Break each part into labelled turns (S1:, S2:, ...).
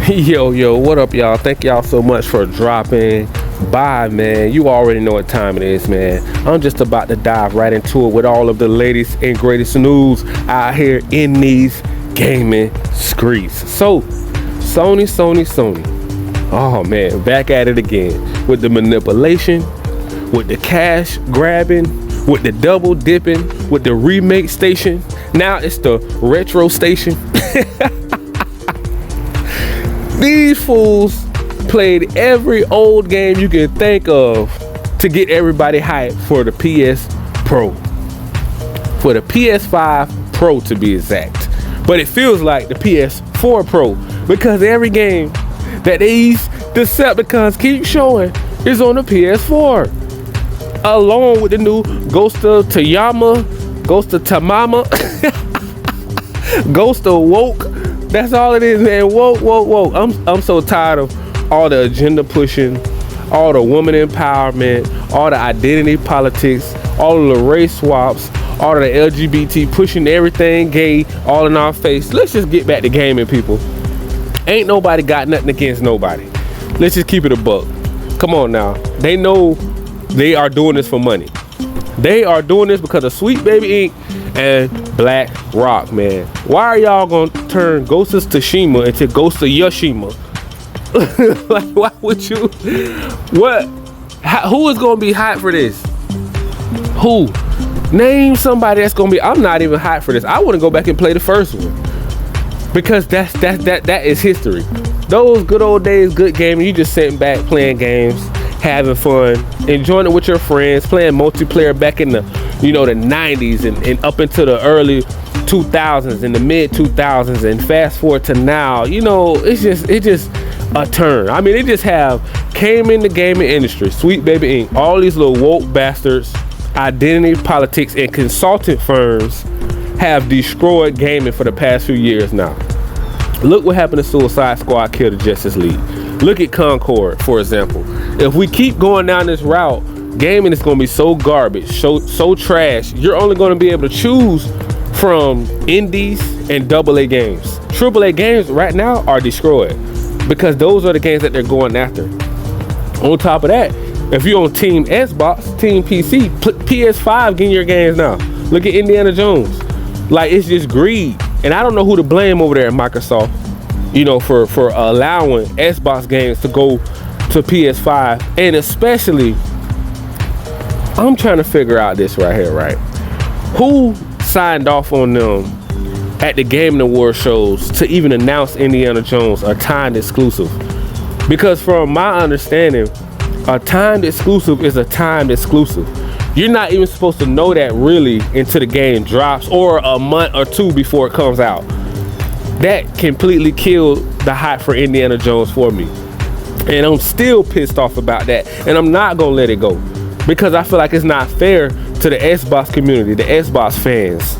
S1: Yo, what up, y'all? Thank y'all so much for dropping by, man. You already know what time it is, man. I'm just about to dive right into it with all of the latest and greatest news out here in these gaming streets. So, Sony. Oh, man, back at it again with the manipulation, with the cash grabbing, with the double dipping, with the remake station. Now it's the retro station. These fools played every old game you can think of to get everybody hyped for the PS Pro. For the PS5 Pro to be exact. But it feels like the PS4 Pro because every game that these Decepticons keep showing is on the PS4. Along with the new Ghost of Tayama, Ghost of Tamama, Ghost of Woke. That's all it is, man. Woke. I'm so tired of all the agenda pushing, all the woman empowerment, all the identity politics, all of the race swaps, all of the LGBT pushing everything gay all in our face. Let's just get back to gaming, people. Ain't nobody got nothing against nobody. Let's just keep it a buck. Come on now. They know they are doing this for money. They are doing this because of Sweet Baby Inc. and Black Rock, man. Why are y'all gonna turn Ghost of Tsushima into Ghost of Yoshima? Like, why would you? What? Who is gonna be hot for this? Who? Name somebody that's gonna be. I'm not even hot for this. I want to go back and play the first one because that is history. Those good old days, good gaming. You just sitting back playing games, having fun, enjoying it with your friends, playing multiplayer back in the, the 90s and up into the early 2000s and the mid 2000s, and fast forward to now. It's just a turn. I mean, it just came in the gaming industry. Sweet Baby Inc. All these little woke bastards, identity politics, and consultant firms have destroyed gaming for the past few years now. Look what happened to Suicide Squad Kill the Justice League. Look at Concord, for example. If we keep going down this route, gaming is going to be so garbage, so trash. You're only going to be able to choose from indies and AA games. AAA games right now are destroyed because those are the games that they're going after. On top of that, if you're on Team Xbox, Team PC, PS5 getting your games now. Look at Indiana Jones. Like, it's just greed. And I don't know who to blame over there at Microsoft, for allowing Xbox games to go to PS5. And especially, I'm trying to figure out this right here, right? Who signed off on them at the Game Awards shows to even announce Indiana Jones a timed exclusive? Because from my understanding, a timed exclusive is a timed exclusive. You're not even supposed to know that really until the game drops or a month or two before it comes out. That completely killed the hype for Indiana Jones for me. And I'm still pissed off about that. And I'm not going to let it go. Because I feel like it's not fair to the Xbox community, the Xbox fans,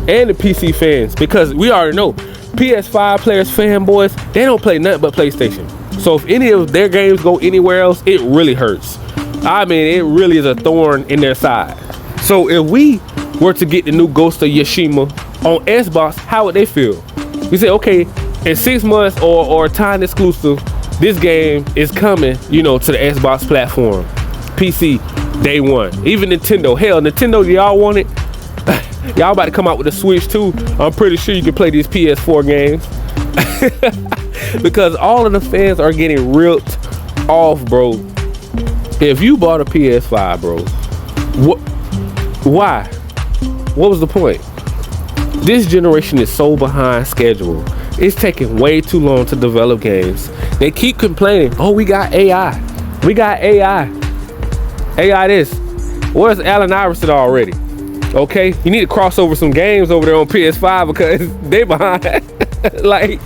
S1: and the PC fans. Because we already know, PS5 players, fanboys, they don't play nothing but PlayStation. So if any of their games go anywhere else, it really hurts. I mean, it really is a thorn in their side. So if we were to get the new Ghost of Tsushima on Xbox, how would they feel? We say, okay, in 6 months or time exclusive, this game is coming, to the Xbox platform, PC, day one. Even Nintendo. Hell, Nintendo, y'all want it? Y'all about to come out with a Switch too. I'm pretty sure you can play these PS4 games. Because all of the fans are getting ripped off, bro. If you bought a PS5, bro, why? What was the point? This generation is so behind schedule. It's taking way too long to develop games. They keep complaining, oh, we got AI. We got AI. AI this. Where's Allen Iverson already? Okay, you need to cross over some games over there on PS5 because they behind. Like,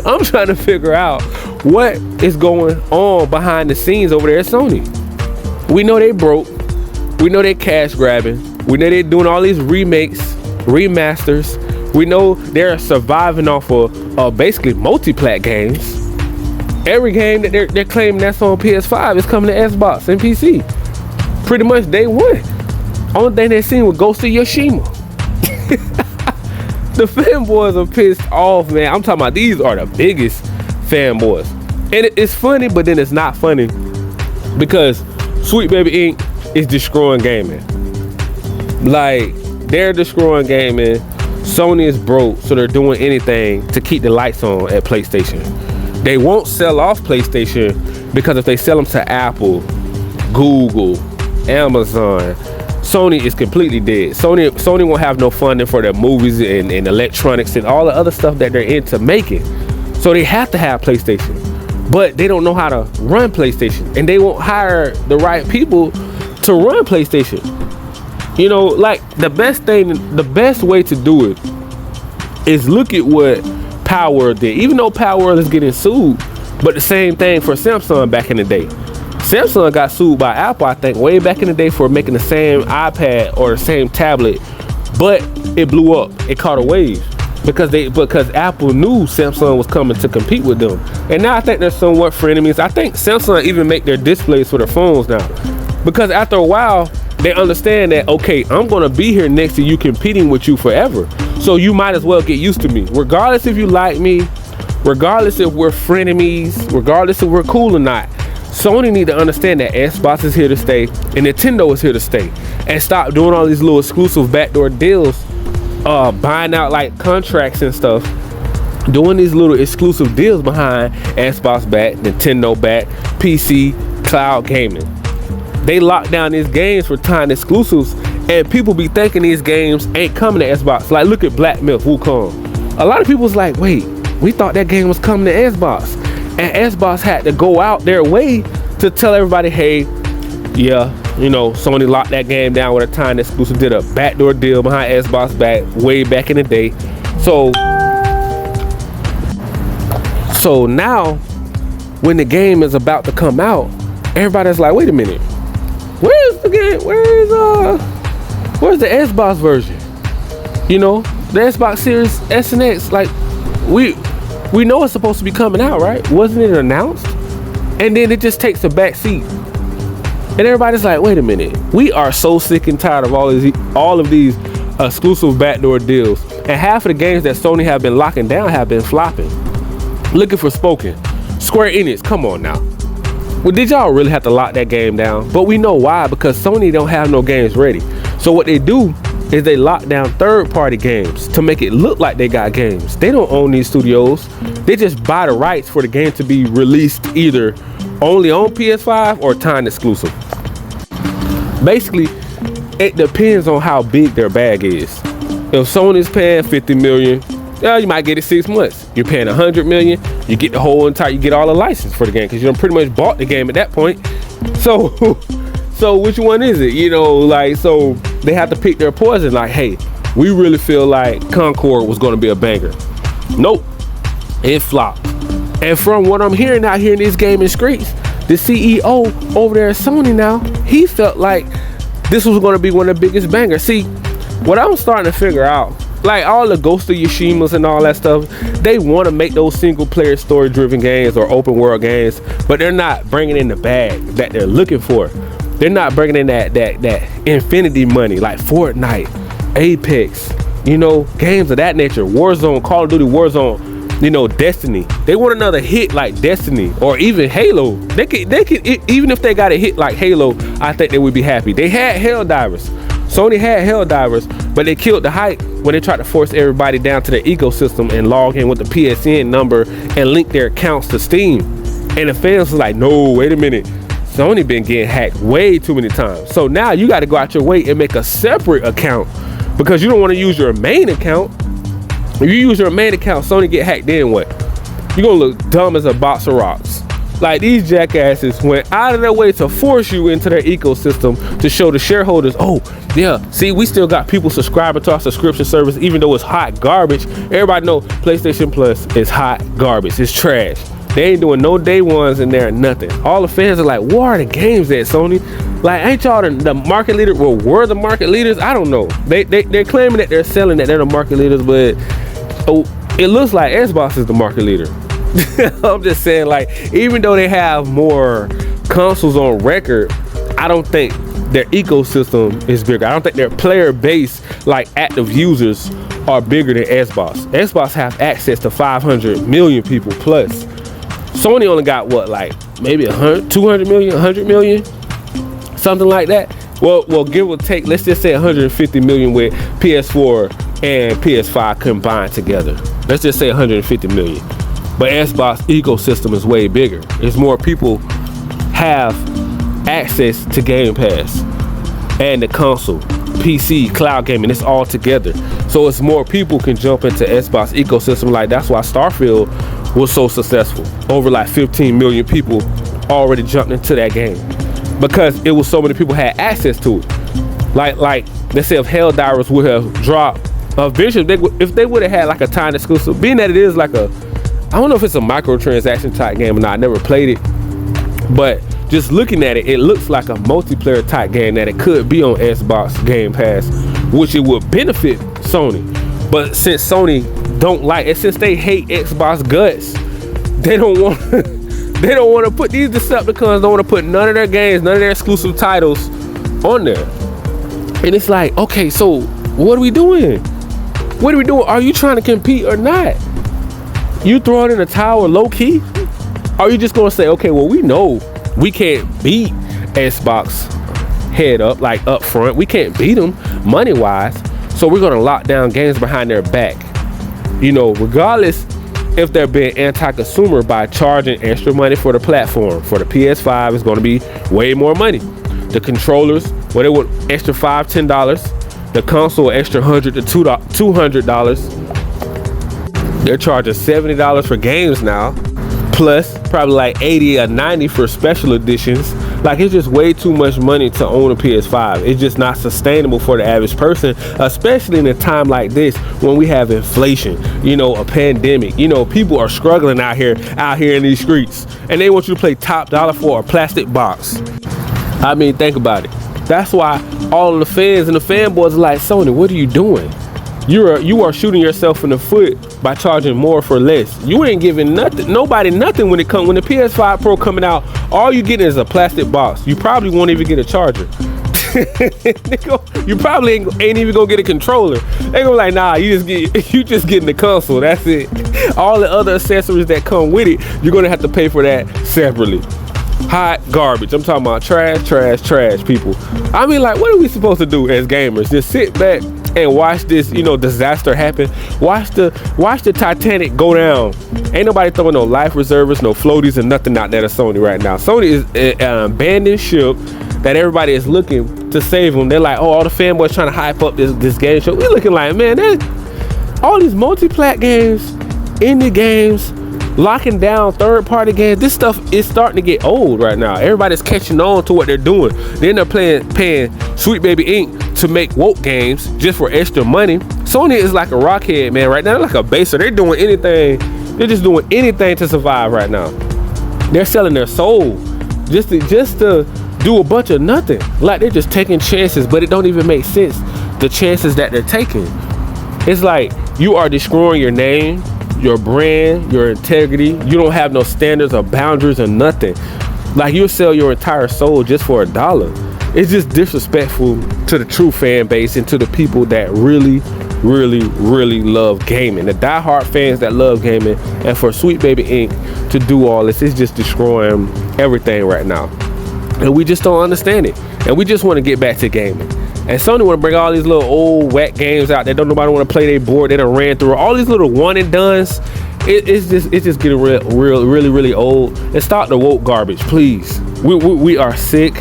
S1: I'm trying to figure out what is going on behind the scenes over there at Sony. We know they broke. We know they cash grabbing. We know they're doing all these remakes, remasters. We know they're surviving off of basically multi-plat games. Every game that they're claiming that's on PS5 is coming to Xbox and PC. Pretty much day one. Only thing they seen was Ghost of Yoshima. The fanboys are pissed off, man. I'm talking about these are the biggest fanboys. And it's funny, but then it's not funny because Sweet Baby Inc. is destroying gaming. Like, they're destroying gaming. Sony is broke, so they're doing anything to keep the lights on at PlayStation. They won't sell off PlayStation because if they sell them to Apple, Google, Amazon, Sony is completely dead. Sony won't have no funding for their movies and electronics and all the other stuff that they're into making. So they have to have PlayStation, but they don't know how to run PlayStation, and they won't hire the right people to run PlayStation. You know, like the best way to do it is look at what Power did. Even though Power is getting sued, but the same thing for Samsung back in the day. Samsung got sued by Apple, I think, way back in the day for making the same iPad or the same tablet, but it blew up. It caught a wave because Apple knew Samsung was coming to compete with them. And now I think they're somewhat frenemies. I think Samsung even make their displays for their phones now, because after a while they understand that, okay, I'm gonna be here next to you, competing with you forever. So you might as well get used to me, regardless if you like me, regardless if we're frenemies, regardless if we're cool or not. Sony need to understand that Xbox is here to stay and Nintendo is here to stay, and stop doing all these little exclusive backdoor deals, buying out like contracts and stuff, doing these little exclusive deals behind Xbox back, Nintendo back, PC, cloud gaming. They lock down these games for time exclusives, and people be thinking these games ain't coming to Xbox. Like, look at Black Myth Wukong. A lot of people's like, wait, we thought that game was coming to Xbox. And Xbox had to go out their way to tell everybody, hey, yeah, you know, Sony locked that game down with a time exclusive, did a backdoor deal behind Xbox way back in the day. So now, when the game is about to come out, everybody's like, wait a minute, where's the game? Where's the Xbox version? You know, the Xbox Series S and X, like, we know it's supposed to be coming out, right? Wasn't it announced? And then it just takes a back seat. And everybody's like, wait a minute. We are so sick and tired of all of these exclusive backdoor deals. And half of the games that Sony have been locking down have been flopping. Looking for Spoken. Square Enix, come on now. Well, did y'all really have to lock that game down? But we know why, because Sony don't have no games ready. So what they do is they lock down third-party games to make it look like they got games. They don't own these studios. They just buy the rights for the game to be released either only on PS5 or time exclusive. Basically, it depends on how big their bag is. If Sony's paying $50 million, yeah, you might get it 6 months. You're paying $100 million, you get the whole you get all the license for the game, because you pretty much bought the game at that point. So which one is it? You know, like, so they have to pick their poison. Like, hey, we really feel like Concord was going to be a banger. Nope, it flopped. And from what I'm hearing out here in these gaming streets, the CEO over there at Sony now, he felt like this was going to be one of the biggest bangers. See, what I'm starting to figure out, like all the Ghost of Yoshimas and all that stuff, they want to make those single player story driven games or open world games, but they're not bringing in the bag that they're looking for. They're not bringing in that infinity money like Fortnite, Apex, you know, games of that nature, Warzone, Call of Duty Warzone, you know, Destiny. They want another hit like Destiny or even Halo. They could even if they got a hit like Halo, I think they would be happy. They had Helldivers. Sony had Helldivers, but they killed the hype when they tried to force everybody down to the ecosystem and log in with the PSN number and link their accounts to Steam. And the fans was like, no, wait a minute. Sony been getting hacked way too many times. So now you got to go out your way and make a separate account, because you don't want to use your main account. If you use your main account, Sony get hacked, then what? You're going to look dumb as a box of rocks. Like, these jackasses went out of their way to force you into their ecosystem to show the shareholders, oh, yeah, see, we still got people subscribing to our subscription service, even though it's hot garbage. Everybody know PlayStation Plus is hot garbage. It's trash. They ain't doing no day ones in there, nothing. All the fans are like, what are the games at, Sony? Like, ain't y'all the market leader? Well, we're the market leaders? I don't know. They're claiming that they're selling that they're the market leaders, but it looks like Xbox is the market leader. I'm just saying, like, even though they have more consoles on record, I don't think their ecosystem is bigger. I don't think their player base, like active users, are bigger than Xbox. Xbox have access to 500 million people plus. Sony only got what, like maybe 100, 200 million, 100 million, something like that. Well, give or take, let's just say 150 million with PS4 and PS5 combined together. Let's just say 150 million. But Xbox ecosystem is way bigger. It's more people have access to Game Pass and the console, PC, cloud gaming. It's all together. So it's more people can jump into Xbox ecosystem. Like, that's why Starfield was so successful. Over like 15 million people already jumped into that game because it was so many people had access to it. Like let's say if Helldivers would have dropped eventually, if they would have had like a time exclusive, being that it is like a, I don't know if it's a microtransaction type game or not, I never played it, but just looking at it, it looks like a multiplayer type game that it could be on Xbox Game Pass, which it would benefit Sony. But since Sony don't like it, since they hate Xbox guts, they don't want they don't want to put these Decepticons, don't want to put none of their games, none of their exclusive titles on there. And it's like, okay, so what are we doing? What are we doing? Are you trying to compete or not? You throwing in a towel low key? Are you just gonna say, okay, well, we know we can't beat Xbox head up, like up front. We can't beat them money wise. So we're gonna lock down games behind their back. You know, regardless if they're being anti-consumer by charging extra money for the platform. For the PS5, it's gonna be way more money. The controllers, well, they would extra $5, $10. The console extra $100 to $200. They're charging $70 for games now, plus probably like $80 or $90 for special editions. Like, it's just way too much money to own a PS5. It's just not sustainable for the average person, especially in a time like this when we have inflation, you know, a pandemic. You know, people are struggling out here in these streets, and they want you to pay top dollar for a plastic box. I mean, think about it. That's why all of the fans and the fanboys are like, Sony, what are you doing? You are shooting yourself in the foot by charging more for less. You ain't giving nobody nothing when the PS5 Pro coming out. All you getting is a plastic box. You probably won't even get a charger. You probably ain't even gonna get a controller. They gonna be like, nah, you just getting the console. That's it. All the other accessories that come with it, you're gonna have to pay for that separately. Hot garbage. I'm talking about trash, people. I mean, like, what are we supposed to do as gamers? Just sit back and watch this, you know, disaster happen. Watch the Titanic go down. Ain't nobody throwing no life reservers, no floaties, and nothing out there to Sony right now. Sony is an abandoned ship that everybody is looking to save them. They're like, oh, all the fanboys trying to hype up this game show. We're looking like, man, all these multi-plat games, indie games, locking down third-party games. This stuff is starting to get old right now. Everybody's catching on to what they're doing. Then they're paying Sweet Baby Inc. to make woke games just for extra money. Sony is like a rockhead, man. Right now, they're like a baser. They're doing anything. They're just doing anything to survive right now. They're selling their soul just to do a bunch of nothing. Like, they're just taking chances, but it don't even make sense. The chances that they're taking. It's like you are destroying your name, your brand, your integrity. You don't have no standards or boundaries or nothing. Like, you'll sell your entire soul just for $1. It's just disrespectful to the true fan base and to the people that really love gaming, the diehard fans that love gaming. And for Sweet Baby Inc. to do all this, it's just destroying everything right now. And we just don't understand it. And we just want to get back to gaming. And Sony want to bring all these little old whack games out that don't nobody want to play. They bored. They done ran through all these little one and dones. It's just getting really old. And stop the woke garbage, please. We are sick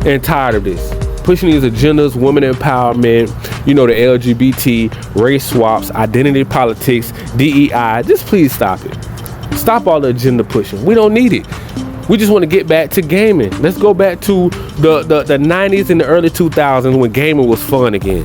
S1: and tired of this. Pushing these agendas, women empowerment, you know, the LGBT, race swaps, identity politics, DEI. Just please stop it. Stop all the agenda pushing. We don't need it. We just want to get back to gaming. Let's go back to the 90s and the early 2000s when gaming was fun again.